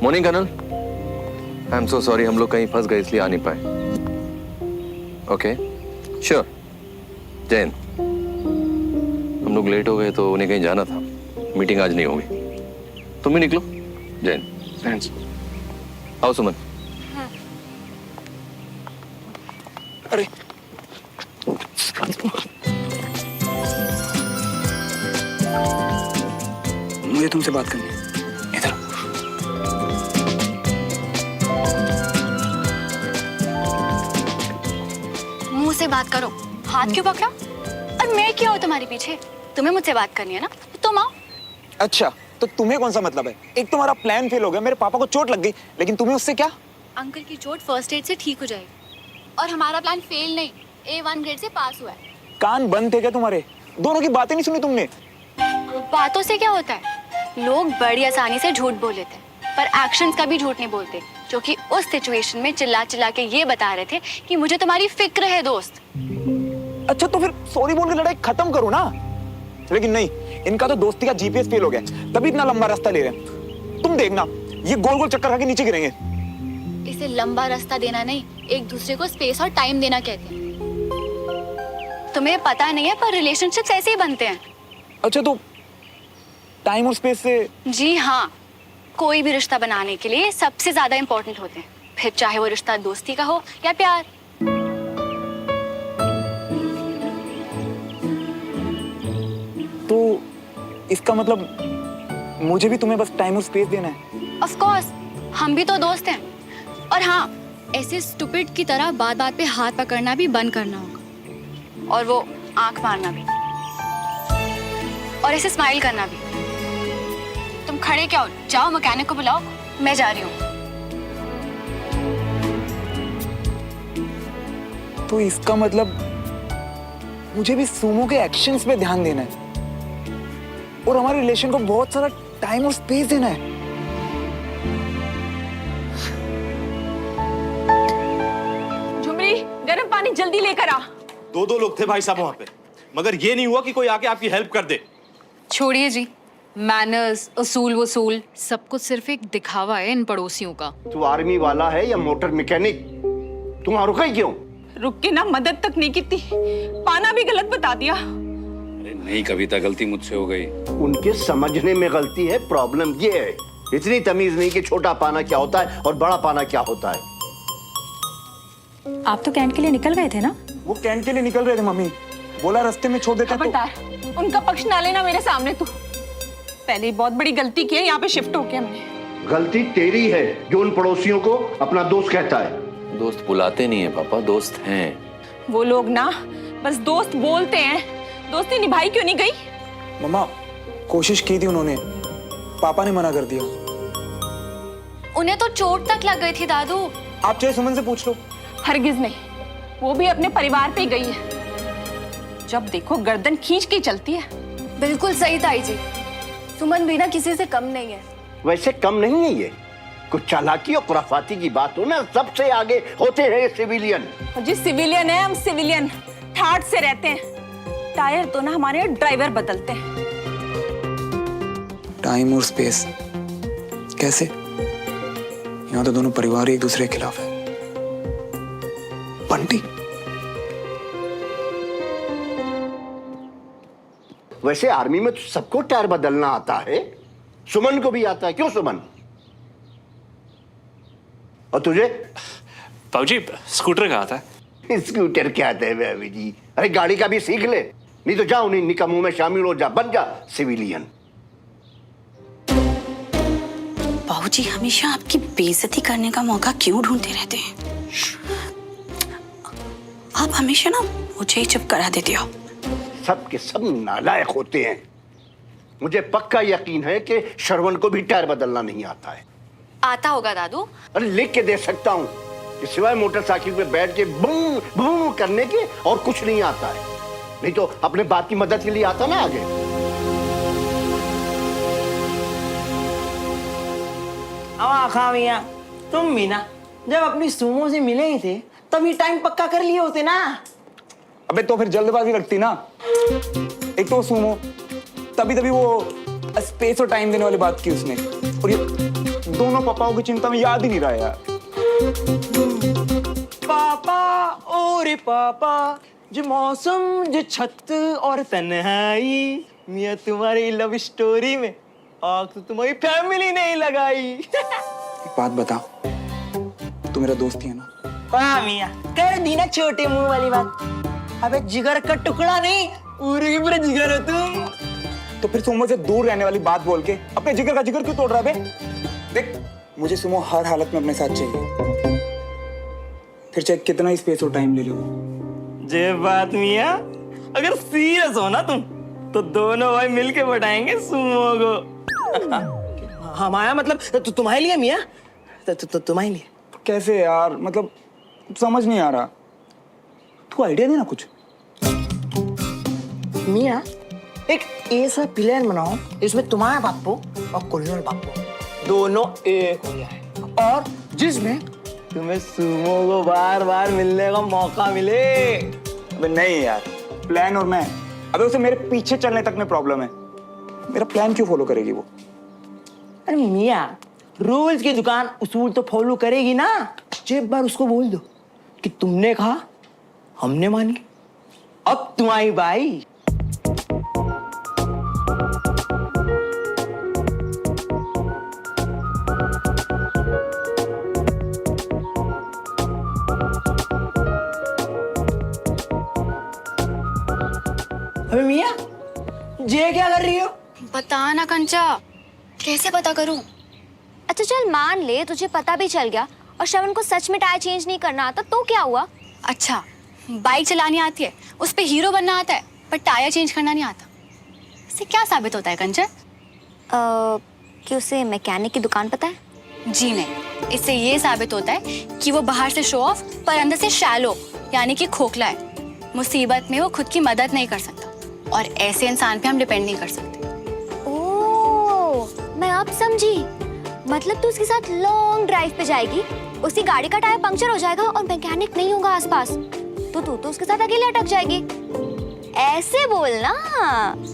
Morning colonel, I am so sorry, हम लोग कहीं फंस गए इसलिए आ नहीं पाए। Okay sure. जैन, हम लोग लेट हो गए तो उन्हें कहीं जाना था, मीटिंग आज नहीं होगी। तुम भी निकलो। जैन थैंक्स। आओ सुमन। अरे मुझे तुमसे बात करनी है, इधर। मुंह से बात करो, हाथ क्यों पकड़ा? और मैं क्यों हूँ तुम्हारे पीछे? तुम्हें मुझसे बात करनी है ना, तो तुम आओ। अच्छा, तो तुम्हें कौन सा मतलब है? एक तुम्हारा प्लान फेल हो गया, मेरे पापा को चोट लग गई, लेकिन तुम्हें उससे क्या? अंकल की चोट फर्स्ट एड से ठीक हो जाएगी, और हमारा प्लान फेल नहीं, A1 ग्रेड से पास हुआ है। कान बंद थे क्या तुम्हारे? दोनों की बातें नहीं सुनी तुमने? बातों से क्या होता है? लोग बड़ी आसानी से झूठ बोल लेते हैं, पर एक्शंस का भी झूठ नहीं बोलते, जो कि उस सिचुएशन में चिल्ला चिल्ला के ये बता रहे थे कि मुझे तुम्हारी फिक्र है दोस्त। अच्छा, तो फिर सॉरी बोल के लड़ाई खत्म करो ना। लेकिन नहीं, इनका तो दोस्ती का जीपीएस फेल हो गया, तभी इतना लंबा रास्ता ले रहे हैं। तुम देखना, ये गोल गोल चक्कर खा के नीचे गिरेंगे। इसे लंबा रास्ता देना नहीं, एक दूसरे को स्पेस और टाइम देना कहते हैं। तुम्हें पता नहीं है, पर रिलेशनशिप्स ऐसे ही बनते हैं। अच्छा, तो टाइम और स्पेस से? जी हाँ, कोई भी रिश्ता बनाने के लिए सबसे ज्यादा इंपॉर्टेंट होते हैं, फिर चाहे वो रिश्ता दोस्ती का हो या प्यार। तो इसका मतलब मुझे भी तुम्हें बस टाइम और स्पेस देना है? ऑफ कोर्स, हम भी तो दोस्त हैं। और हाँ, ऐसे स्टूपिड की तरह बात बात पे हाथ पकड़ना भी बंद करना होगा, और वो आंख मारना भी, और ऐसे स्माइल करना भी। तुम खड़े क्या हो? जाओ मैकेनिक को बुलाओ, मैं जा रही हूँ। तो इसका मतलब मुझे भी सुमो के एक्शंस पे ध्यान देना है, और हमारे रिलेशन को बहुत सारा टाइम और स्पेस देना है। झुमरी, गर्म पानी जल्दी लेकर आ। दो लोग थे भाई साहब वहां पे, मगर ये नहीं हुआ कि कोई आके आपकी हेल्प कर दे। छोड़िए जी, मैनर्स, असूल वसूल सब कुछ सिर्फ एक दिखावा है इन पड़ोसियों का। तू आर्मी वाला है या मोटर मैकेनिक? तुम वहां रुका ही क्यों? रुक के ना मदद तक नहीं की थी, पाना भी गलत बता दिया। अरे नहीं कविता, गलती मुझसे हो गई। उनके समझने में गलती है, प्रॉब्लम ये है। इतनी तमीज नहीं कि छोटा पाना क्या होता है और बड़ा पाना क्या होता है। आप तो कैंट के लिए निकल गए थे ना? वो कैंट के लिए निकल रहे थे मम्मी, बोला रास्ते में छोड़ देता तो। खबरदार, उनका पक्ष ना लेना मेरे सामने। तू पहले ही बहुत बड़ी गलती की है, यहाँ पे शिफ्ट होके हमने। गलती तेरी है जो उन पड़ोसियों को अपना दोस्त कहता है। दोस्त बुलाते नहीं है पापा, दोस्त हैं। वो लोग ना बस दोस्त बोलते हैं, दोस्ती निभाई क्यों नहीं गई? मम्मा, कोशिश की थी उन्होंने, पापा ने मना कर दिया। उन्हें तो चोट तक लग गई थी दादू। आप चाहे सुमन से पूछ लो। हरगिज नहीं, वो भी अपने परिवार पे गई है। जब देखो गर्दन खींच के चलती है। बिल्कुल सही ताई जी, सुमन भी ना किसी से कम नहीं है। वैसे कम नहीं है ये, कुछ चालाकी और खुराफाती की बात हो ना, सबसे आगे होते हैं सिविलियन। जी सिविलियन है हम, सिविलियन ठाठ से रहते हैं। टायर तो ना हमारे ड्राइवर बदलते हैं। टाइम और स्पेस कैसे? यहाँ तो दोनों परिवार एक दूसरे के खिलाफ है। बंटी, वैसे आर्मी में तो सबको टायर बदलना आता है, सुमन को भी आता है। क्यों सुमन? और तुझे? बाबूजी स्कूटर कहाँ था? स्कूटर क्या आता है भाभी जी? अरे गाड़ी का भी सीख ले, नहीं तो जाओ, नहीं निकम्मों में शामिल हो जा, बन जा सिविलियन। बाबूजी हमेशा आपकी बेइज्जती करने का मौका क्यों ढूंढते रहते हैं? आप हमेशा ना मुझे ही चुप करा देते हो। सब के सब नालायक होते हैं। मुझे पक्का यकीन है कि श्रवण को भी टायर बदलना नहीं आता है। आता होगा दादू। अरे लिख के दे सकता हूँ कि सिवाय मोटरसाइकिल पे बैठ के बूम बूम करने के और कुछ नहीं आता है। नहीं तो अपने बात की मदद के लिए आता ना आगे। खामिया, तुम भी ना जब अपनी सुमो से मिले ही थे तभी टाइम पक्का कर लिए होते ना। अबे तो फिर जल्दबाजी लगती ना। एक तो सुमो, तभी वो स्पेस और टाइम देने वाली बात की उसने, और ये दोनों पापाओं की चिंता में याद ही नहीं रहा यार। पापा ओ रे पापा, जो मौसम जो छत और तन्हाई, मियाँ तुम्हारी लव स्टोरी में आग तो तुम्हारी फैमिली नहीं लगाई। एक बात बता, तू मेरा दोस्त ही है ना? हाँ मियाँ, कर दी ना छोटे मुंह वाली बात। अबे जिगर का टुकड़ा नहीं, पूरे की पूरा जिगर हो तुम। तो फिर सुमो से दूर रहने वाली बात बोल के अपने जिगर का जिगर क्यों तोड़ रहा है बे? देख, मुझे सुमो हर हालत में अपने साथ चाहिए, फिर चाहे कितना ही स्पेस और टाइम ले लो। जे बात मियाँ, अगर सीरियस हो ना तुम, तो दोनों भाई मिलके बैठाएंगे सुमो को। हमारा मतलब तो तुम्हारे लिए मियाँ, तो तुम्हारे लिए। कैसे यार, मतलब समझ नहीं आ रहा। तू आइडिया देना कुछ। मियाँ, एक ऐसा प्लान बनाओ इसमें तुम्हारा बापू और कुल्लू बापू दोनों एक हो जाए, और जिसमें तुम्हें सुमो को बार बार मिलने का मौका मिले। अबे नहीं यार, प्लान और मैं, अबे उसे मेरे पीछे चलने तक में प्रॉब्लम है। मेरा प्लान क्यों फॉलो करेगी वो? अरे मियाँ, रूल्स की दुकान उसूल तो फॉलो करेगी ना। एक बार उसको बोल दो कि तुमने कहा, हमने मानी, अब तुम्हारी बाई। अबे मियाँ, ये क्या कर रही हो? बता ना कंचा, कैसे पता करूं? अच्छा चल मान ले तुझे पता भी चल गया और श्रवण को सच में टायर चेंज नहीं करना आता, तो क्या हुआ? अच्छा, बाइक चलानी आती है, उस पे हीरो बनना आता है, पर टायर चेंज करना नहीं आता। इससे क्या साबित होता है कंचन? कि उसे मैकेनिक की दुकान पता है? जी नहीं, इससे ये साबित होता है कि वो बाहर से शो ऑफ पर अंदर से शैलो यानी कि खोखला है। मुसीबत में वो खुद की मदद नहीं कर सकता, और ऐसे इंसान पे हम डिपेंड नहीं कर सकते। ओह, मैं अब समझी। मतलब तू उसके साथ लॉन्ग ड्राइव पे जाएगी, उसकी गाड़ी का टायर पंक्चर हो जाएगा और मैकेनिक नहीं होगा आसपास, तो तू तो उसके साथ अकेले अटक जाएगी। ऐसे बोलना।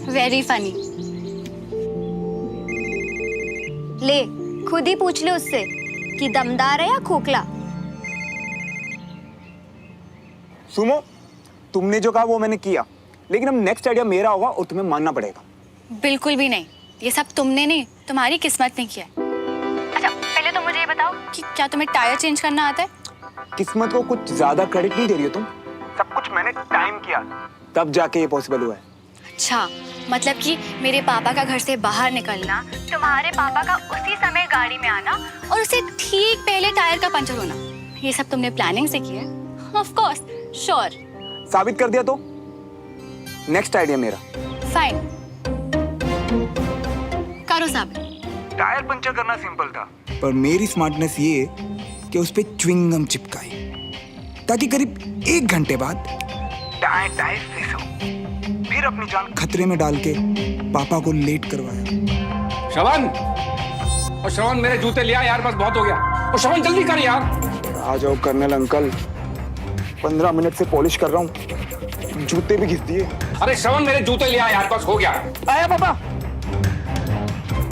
Very funny. ले, खुद ही पूछ ले उससे कि दमदार है या खोखला। सुमो, तुमने जो कहा वो मैंने किया, लेकिन अब नेक्स्ट आइडिया मेरा होगा और तुम्हें मानना पड़ेगा। बिल्कुल भी नहीं, ये सब तुमने नहीं, तुम्हारी किस्मत ने किया। अच्छा, पहले तो मुझे ये बताओ कि क्या तुम्हें टायर चेंज करना आता है? किस्मत को कुछ ज्यादा क्रेडिट नहीं दे रही हो तुम। सब कुछ मैंने टाइम किया, तब जाके ये पॉसिबल हुआ है। अच्छा, मतलब कि मेरे पापा का घर से बाहर निकलना, तुम्हारे पापा का उसी समय गाड़ी में आना और उसे ठीक पहले टायर का पंचर होना, ये सब तुमने प्लानिंग से किया है? Of course, sure. साबित कर दिया तो नेक्स्ट आइडिया मेरा। फाइन, करो साबित। टायर पंचर करना सिंपल था, पर मेरी स्मार्टनेस ये कि उस पे च्युइंगम चिपकाई, ताकि करीब 1 घंटे बाद टायर फिक्स हो, फिर अपनी जान खतरे में डाल के पापा को लेट करवाया। श्रवण, और श्रवण मेरे जूते ले आ यार, बस बहुत हो गया। और श्रवण जल्दी कर यार। आ जाओ कर्नल अंकल, 15 मिनट से पॉलिश कर रहा हूँ, जूते भी घिस दिए। अरे श्रवण मेरे जूते ले आ यार, बस हो गया। आया पापा,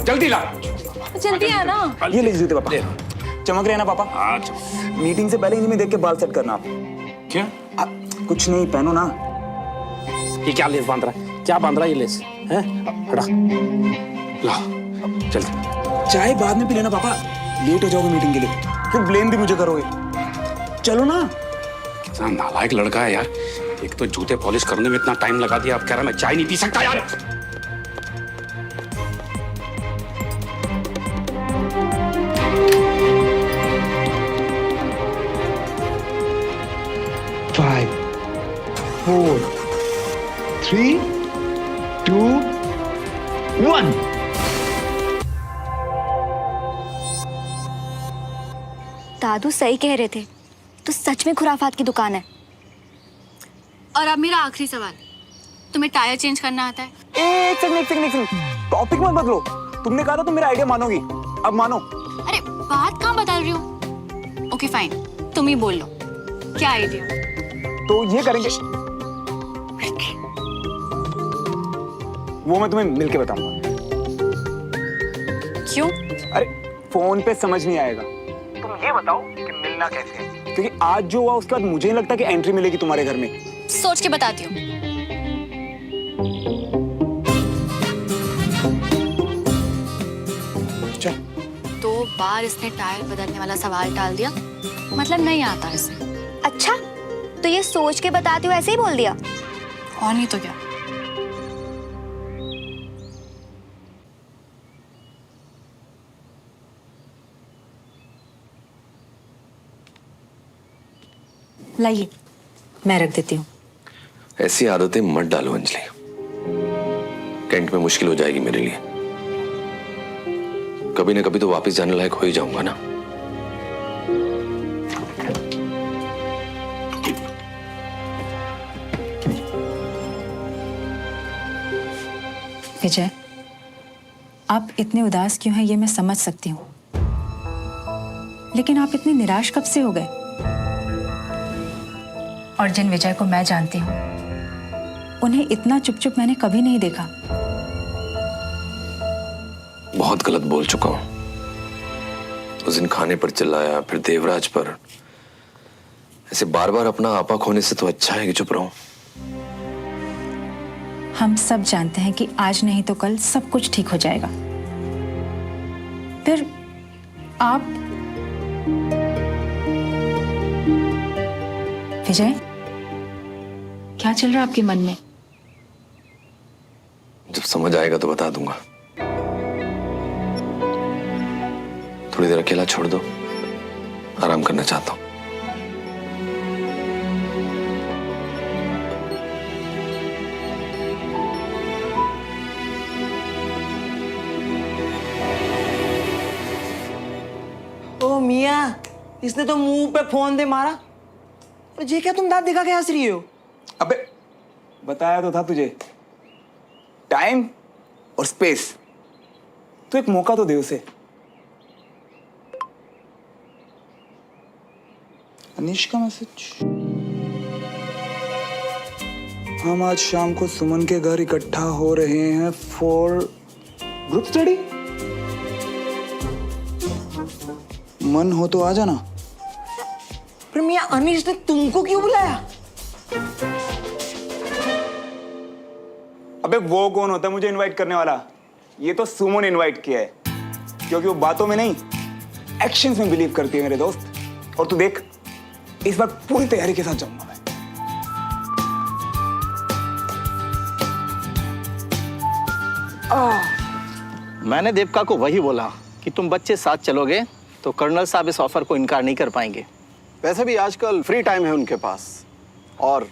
जल्दी ला। जल्दी आना। ये ले जूते पापा, चमक रहे हैं ना पापा? अच्छा। मीटिंग से पहले इन्हीं में देख के बाल सेट करना आप। क्या? कुछ नहीं, पहनो ना। ये क्या लेस बांध रहा है? क्या बांध रहा है ये लेस? हैं? हटा। ला, जल्दी। चाय बाद में पी लेना पापा, लेट हो जाओगे मीटिंग के लिए, फिर ब्लेम भी मुझे करोगे। चलो ना। कितना नालायक लड़का है यार, एक तो जूते पॉलिश करने में इतना टाइम लगा दिया, अब कह रहा मैं चाय नहीं पी सकता यार। Five, 4, 3, 2, 1। दादू सही कह रहे थे, तो सच में खुराफात की दुकान है। और अब मेरा आखिरी सवाल, तुम्हें टायर चेंज करना आता है? एक सेकंड, टॉपिक मत बदलो। तुमने कहा था तुम मेरा आइडिया मानोगी, अब मानो। अरे बात कहाँ बदल रही हो? ओके फाइन, तुम ही बोल लो, क्या आइडिया? तो ये करेंगे, वो मैं तुम्हें मिलके बताऊंगा। क्यों? अरे फोन पे समझ नहीं आएगा। तुम ये बताओ कि मिलना कैसे है, क्योंकि आज जो हुआ उसके बाद मुझे नहीं लगता कि एंट्री मिलेगी तुम्हारे घर में। सोच के बताती हूँ। चल। 2 बार इसने टायर बदलने वाला सवाल टाल दिया, मतलब नहीं आता इसे। अच्छा, तो ये सोच के बताती हूँ ऐसे ही बोल दिया? और नहीं तो क्या। लाइए, मैं रख देती हूँ। ऐसी आदतें मत डालो अंजलि, कैंट में मुश्किल हो जाएगी मेरे लिए। कभी ना कभी तो वापस जाने लायक हो ही जाऊंगा ना। विजय, आप इतने उदास क्यों हैं ये मैं समझ सकती हूँ, लेकिन आप इतने निराश कब से हो गए? और जिन विजय को मैं जानती हूँ, उन्हें इतना चुप चुप मैंने कभी नहीं देखा। बहुत गलत बोल चुका हूं। उस दिन खाने पर चिल्लाया, फिर देवराज पर। ऐसे बार बार अपना आपा खोने से तो अच्छा है कि चुप रहूं। हम सब जानते हैं कि आज नहीं तो कल सब कुछ ठीक हो जाएगा। फिर आप विजय, क्या चल रहा है आपके मन में? जब समझ आएगा तो बता दूंगा। थोड़ी देर अकेला छोड़ दो, आराम करना चाहता हूं। ओ मियाँ, इसने तो मुंह पे फोन दे मारा। और ये क्या तुम दांत दिखा के हंस रही हो? अबे बताया तो था तुझे, टाइम और स्पेस। तो एक मौका तो दे उसे। अनीश का मैसेज। हम आज शाम को सुमन के घर इकट्ठा हो रहे हैं फॉर ग्रुप स्टडी। मन हो तो आ जाना। पर मियाँ, अनीश ने तुमको क्यों बुलाया? अबे वो कौन होता है मुझे इनवाइट करने वाला? ये तो सुमन इनवाइट किया है, क्योंकि वो बातों में नहीं एक्शंस में बिलीव करती है मेरे दोस्त। और तू देख, इस बार पूरी तैयारी के साथ जाऊंगा मैं। मैंने देवका को वही बोला कि तुम बच्चे साथ चलोगे तो कर्नल साहब इस ऑफर को इनकार नहीं कर पाएंगे। वैसे भी आजकल फ्री टाइम है उनके पास, और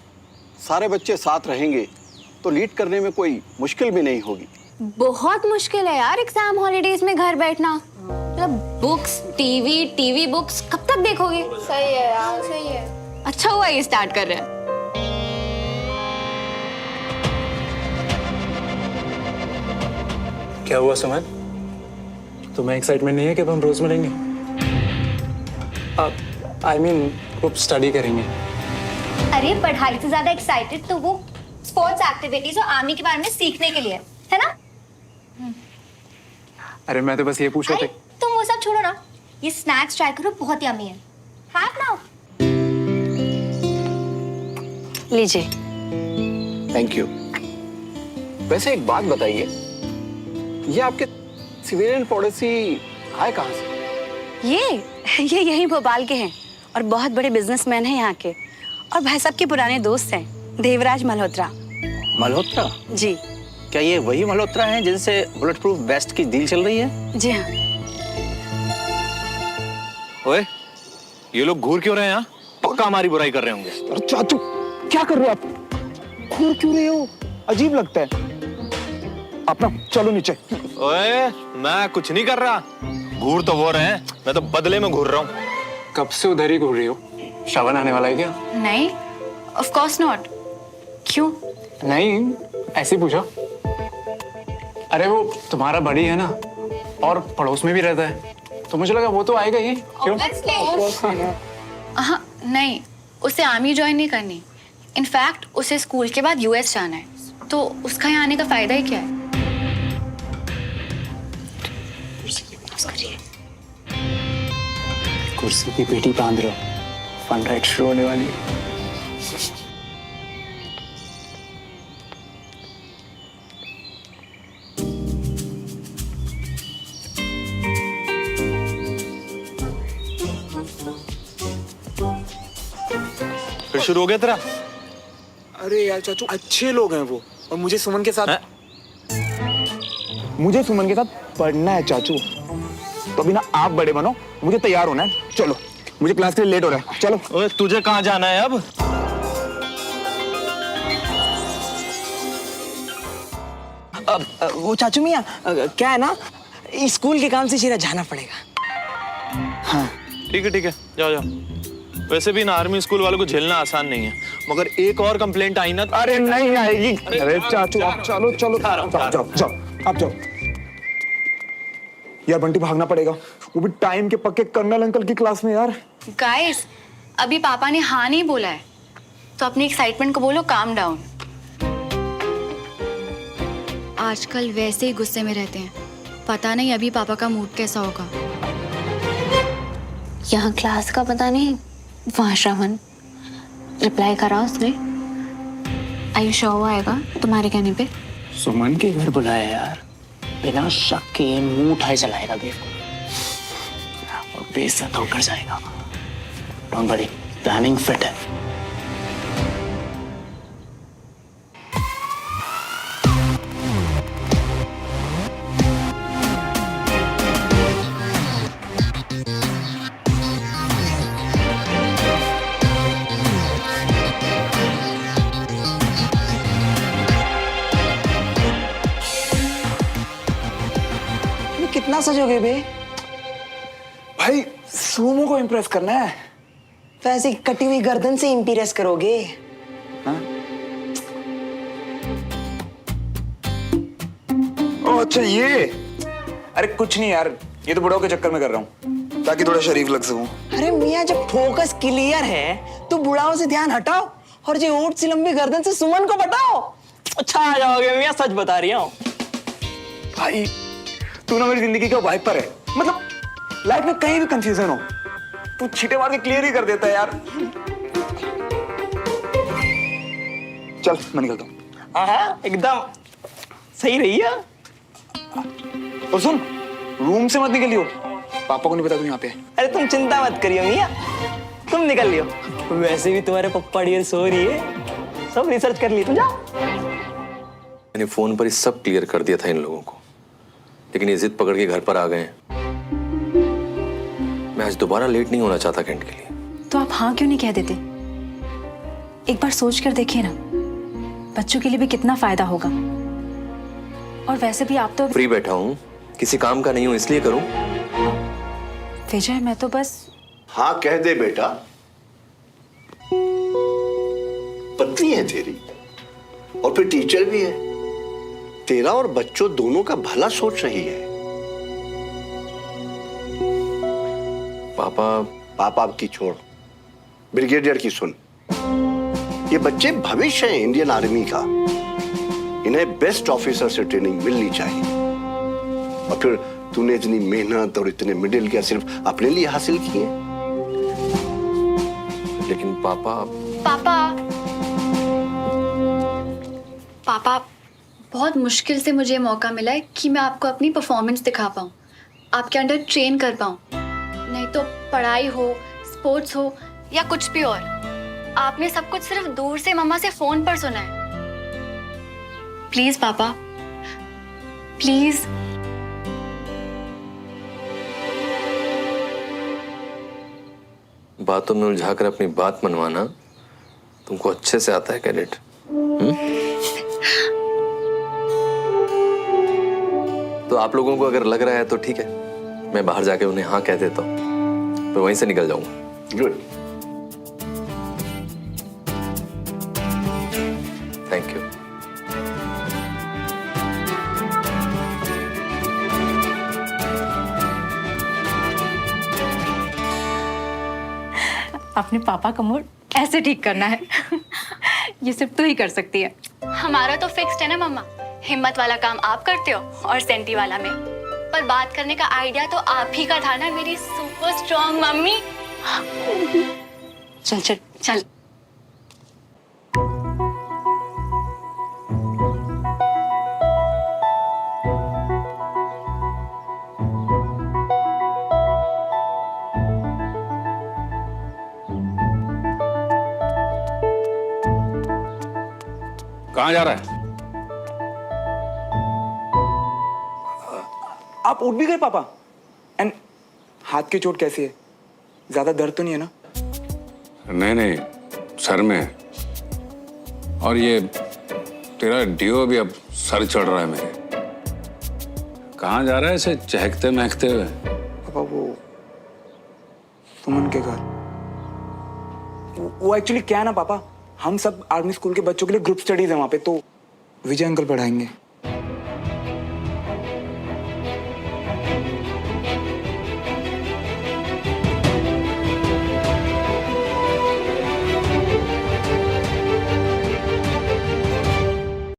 सारे बच्चे साथ रहेंगे तो लीड करने में कोई मुश्किल भी नहीं होगी। बहुत मुश्किल है यार एग्जाम हॉलीडेज में घर बैठना। मतलब बुक्स, टीवी बुक्स कब तक देखोगे? सही है यार, सही है। अच्छा हुआ ये स्टार्ट कर रहे हैं। क्या हुआ सुमन? तुम्हें एक्साइटमेंट नहीं है कि हम रोज मिलेंगे? आई मीन ग्रुप स्टडी करेंगे। अरे पढ़ाई से ज्यादा एक्साइटेड तो वो स्पोर्ट्स एक्टिविटीज और आर्मी के बारे में सीखने के लिए है ना? अरे मैं तो बस ये पूछ रहा अरे था। तुम वो सब छोड़ो ना, ये स्नैक्स ट्राई करो, बहुत यम्मी है। Have now. लीजिए। Thank you. वैसे एक बात बताइए, ये आपके सिविलियन पॉलिसी आए कहाँ से? ये यही भोपाल के हैं और बहुत बड़े बिजनेसमैन हैं यहाँ के, और भाई साहब के पुराने दोस्त हैं, देवराज मल्होत्रा। मल्होत्रा? जी। क्या ये वही मल्होत्रा हैं जिनसे बुलेट प्रूफ वेस्ट की डील चल रही है? जी हाँ। ओए, ये लोग घूर क्यों रहे हैं यहाँ? पक्का हमारी बुराई कर रहे होंगे। अरे चाचू, क्या कर रहे हो आप? घूर क्यों रहे हो? अजीब लगता है। अपना चलो नीचे। ओए, मैं कुछ नहीं कर रहा। घूर तो वो रहे हैं, मैं तो बदले में घूर रहा हूँ। कब से उधर ही घूर रही हो? श्रावण आने वाला है क्या? नहीं, ऑफ कोर्स नॉट। क्यों? नहीं, ऐसे ही पूछा। अरे वो तुम्हारा बड़ी है ना, और पड़ोस में भी रहता है, तो मुझे लगा वो तो आएगा ही। क्यों? हाँ, नहीं, उसे आर्मी ज्वाइन नहीं करनी। इनफैक्ट उसे स्कूल के बाद यूएस जाना है, तो उसका यहाँ आने का फायदा ही क्या है? कुर्सी की पेटी बांध रहे हो, फन राइड शुरू होने वाली है। फिर शुरू हो गया तेरा? अरे यार चाचू, अच्छे लोग हैं वो, और मुझे सुमन के साथ पढ़ना है चाचू। तो अभी ना आप बड़े बनो, मुझे तैयार होना है। चलो, मुझे क्लास के लिए लेट हो रहा है। चलो। ओए तुझे कहाँ जाना है अब? वो चाचू मियाँ, क्या है ना, स्कूल के काम से सीधा जाना पड़ेगा। हाँ ठीक है, जाओ जाओ। वैसे भी ना आर्मी स्कूल वालों को झेलना आसान नहीं है, मगर एक और कंप्लेंट आई ना। अरे नहीं आएगी। अरे चाचू आप चलो, जाओ आप जाओ। यार बंटी, भागना पड़ेगा, वो भी टाइम के पक्के कर्नल अंकल की क्लास में यार। गाइस, अभी पापा ने हाँ नहीं बोला है, तो अपनी एक्साइटमेंट को बोलो काम डाउन। आजकल वैसे ही गुस्से में रहते हैं, पता नहीं अभी पापा का मूड कैसा होगा। यहाँ क्लास का पता नहीं, वहाँ श्रवण रिप्लाई करा उसने। आयुष वो आएगा तुम्हारे कहने पे? सुमन के घर बुलाया यार, बिना शक के मुंह उठाए चलाएगा देखो, और बेइज्जत होकर जाएगा। डोंट वरी, प्लानिंग फिट है। कितना सजोगे बे? भाई सोमो को इम्प्रेस करना है। तो ऐसी कटी हुई गर्दन से इम्प्रेस करोगे? हाँ? ओ अच्छा ये, अरे कुछ नहीं यार, ये तो बुढ़ाओ के चक्कर में कर रहा हूँ ताकि थोड़ा शरीफ लग सकूं। अरे मियाँ, जब फोकस क्लियर है तो बुढ़ाओ से ध्यान हटाओ और जो ऊंट सी लंबी गर्दन से सुमन को बताओ। अच्छा आ जाओगे मियाँ, सच बता रही हूँ। भाई तू ना मेरी जिंदगी का वाइपर है, मतलब लाइफ में कहीं भी कंफ्यूजन हो तू छींटे मार के क्लियर ही कर देता है यार। चल मैं निकलता हूँ। हाँ एकदम सही रही है। और सुन, रूम से मत निकलियो, पापा को नहीं पता तू यहाँ पे है। अरे तुम चिंता मत करियो मियाँ, तुम निकल लियो। वैसे भी तुम्हारे पप्पा डियर सो रही है, सब रिसर्च कर ली, तुम जाओ। मैंने फोन पर ही सब क्लियर कर दिया था इन लोगों को, लेकिन ये जिद पकड़ के घर पर आ गए हैं। मैं आज दोबारा लेट नहीं होना चाहता कैंट के लिए। तो आप हाँ क्यों नहीं कह देते? एक बार सोच कर देखिए ना, बच्चों के लिए भी कितना फायदा होगा। और वैसे भी आप तो फ्री बैठा हूँ, किसी काम का नहीं हूँ, इसलिए करूँ। विजय, मैं तो बस। हाँ कह दे बेटा, पत्नी है तेरी और फिर टीचर भी है, तेरा और बच्चों दोनों का भला सोच रही है। पापा की छोड़, ब्रिगेडियर की सुन। ये बच्चे भविष्य है इंडियन आर्मी का, इन्हें बेस्ट ऑफिसर से ट्रेनिंग मिलनी चाहिए। और फिर तूने इतनी मेहनत और इतने मिडिल क्या सिर्फ अपने लिए हासिल किए? लेकिन पापा बहुत मुश्किल से मुझे मौका मिला है कि मैं आपको अपनी परफॉर्मेंस दिखा पाऊँ, आपके अंडर ट्रेन कर पाऊँ। नहीं तो पढ़ाई हो, स्पोर्ट्स हो या कुछ भी और, आपने सब कुछ सिर्फ दूर से मम्मा से फोन पर सुना है। प्लीज पापा, प्लीज। बातों में उलझाकर अपनी बात मनवाना तुमको अच्छे से आता है कैडेट। तो आप लोगों को अगर लग रहा है तो ठीक है, मैं बाहर जाके उन्हें हाँ कह देता हूँ, फिर वहीं से निकल जाऊंगा। Good, thank you. अपने पापा का मूड ऐसे ठीक करना है। ये सिर्फ तू ही कर सकती है। हमारा तो फिक्स्ड है ना मम्मा, हिम्मत वाला काम आप करते हो और सेंटी वाला मैं। पर बात करने का आइडिया तो आप ही का था ना मेरी सुपर स्ट्रॉन्ग मम्मी। चल चल चल। कहाँ जा रहा है? आप उठ भी गए पापा? एंड हाथ की चोट कैसी है? ज्यादा दर्द तो नहीं है ना? नहीं नहीं, सर में। और ये तेरा डियो भी अब सर चढ़ रहा है मेरे। कहाँ जा रहा है ऐसे चहकते महकते हुए? पापा वो सुमन के घर। वो एक्चुअली क्या है ना पापा, हम सब आर्मी स्कूल के बच्चों के लिए ग्रुप स्टडीज है वहाँ पे, तो विजय अंकल पढ़ाएंगे।